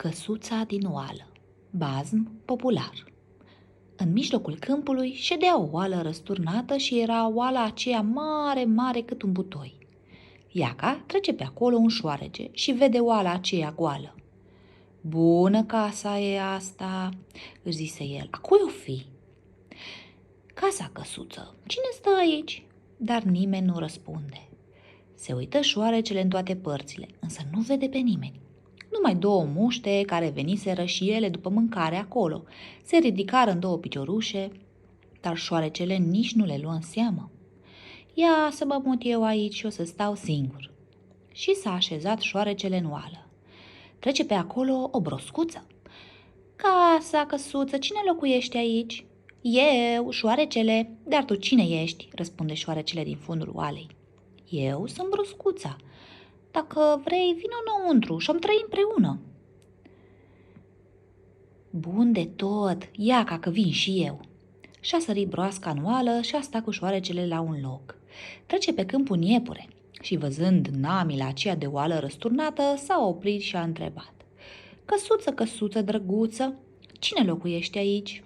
Căsuța din oală. Bazm popular. În mijlocul câmpului ședea o oală răsturnată și era oala aceea mare, mare cât un butoi. Iaca trece pe acolo un șoarece și vede oala aceea goală. "Bună casa e asta," își zise el, "a cui o fi?" "Casa, căsuță, cine stă aici?" Dar nimeni nu răspunde. Se uită șoarecele în toate părțile, însă nu vede pe nimeni. Numai două muște care veniseră și ele după mâncare acolo. Se ridicară în două piciorușe, dar șoarecele nici nu le luă în seamă. "Ia să mă mut eu aici și o să stau singur." Și s-a așezat șoarecele în oală. Trece pe acolo o broscuță. "Casa, căsuță, cine locuiește aici?" "Eu, șoarecele." "Dar tu cine ești?" răspunde șoarecele din fundul oalei. "Eu sunt broscuța. Dacă vrei, vino înăuntru și-om trăi împreună." "Bun de tot, Iaca că vin și eu." Și-a sărit broasca în oală și a stat cu șoarecele la un loc. Trece pe câmp un iepure și văzând namila aceea de oală răsturnată, s-a oprit și a întrebat: "Căsuță, căsuță drăguță, cine locuiește aici?"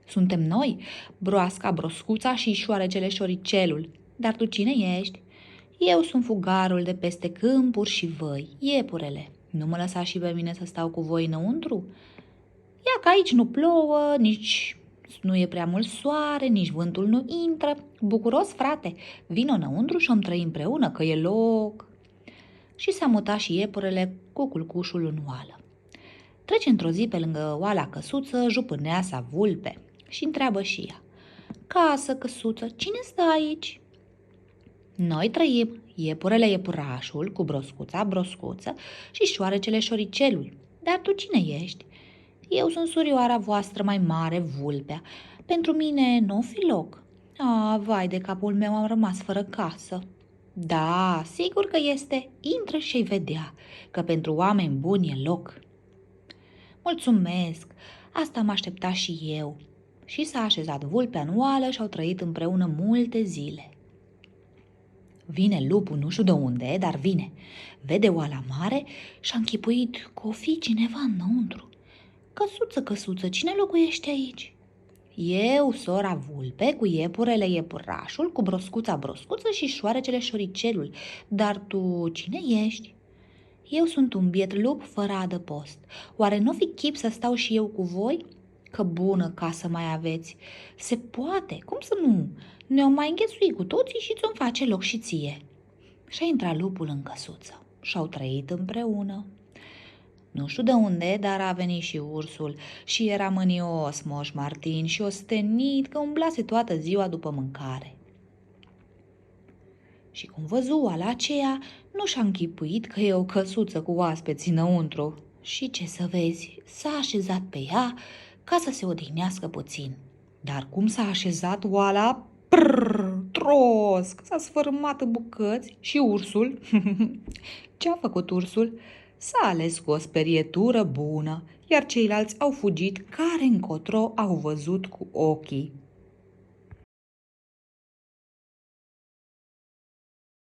"Suntem noi, broasca, broscuța și șoarecele șoricelul. Dar tu cine ești?" "Eu sunt fugarul de peste câmpuri și văi, iepurele. Nu mă lăsa și pe mine să stau cu voi înăuntru? Ia că aici nu plouă, nici nu e prea mult soare, nici vântul nu intră. Bucuros, frate, vino înăuntru și-om trăi împreună, că e loc." Și s-a mutat și iepurele cu culcușul în oală. Trece într-o zi pe lângă oala căsuță jupâneasa vulpe și întreabă și ea: "Casă, căsuță, cine stă aici?" "Noi trăim, iepurele iepurașul cu broscuța broscuță și șoarecele șoricelul. Dar tu cine ești?" "Eu sunt surioara voastră mai mare, vulpea. Pentru mine nu fi loc." Vai de capul meu, am rămas fără casă." "Da, sigur că este. Intră și-i vedea, că pentru oameni buni e loc." "Mulțumesc, asta m-a așteptat și eu." Și s-a așezat vulpea în oală și au trăit împreună multe zile. Vine lupul, nu știu de unde, dar vine. Vede oala mare și-a închipuit că o fi cineva înăuntru. "Căsuță, căsuță, cine locuiește aici?" "Eu, sora vulpe, cu iepurele iepurașul, cu broscuța broscuță și șoarecele șoricelul. Dar tu cine ești?" "Eu sunt un biet lup fără adăpost. Oare nu fi chip să stau și eu cu voi? Că bună casă mai aveți. Se poate, cum să nu? Ne-o mai înghețui cu toții și ți-o face loc și ție." Și-a intrat lupul în căsuță și-au trăit împreună. Nu știu de unde, dar a venit și ursul și era mânios Moș Martin și ostenit că umblase toată ziua după mâncare. Și cum văzu oala aceea, nu și-a închipuit că e o căsuță cu oaspeți înăuntru. Și ce să vezi, s-a așezat pe ea ca să se odihnească puțin. Dar cum s-a așezat oala, trosc, s-a sfărâmat în bucăți și ursul, ce-a făcut ursul? S-a ales cu o sperietură bună, iar ceilalți au fugit care încotro au văzut cu ochii.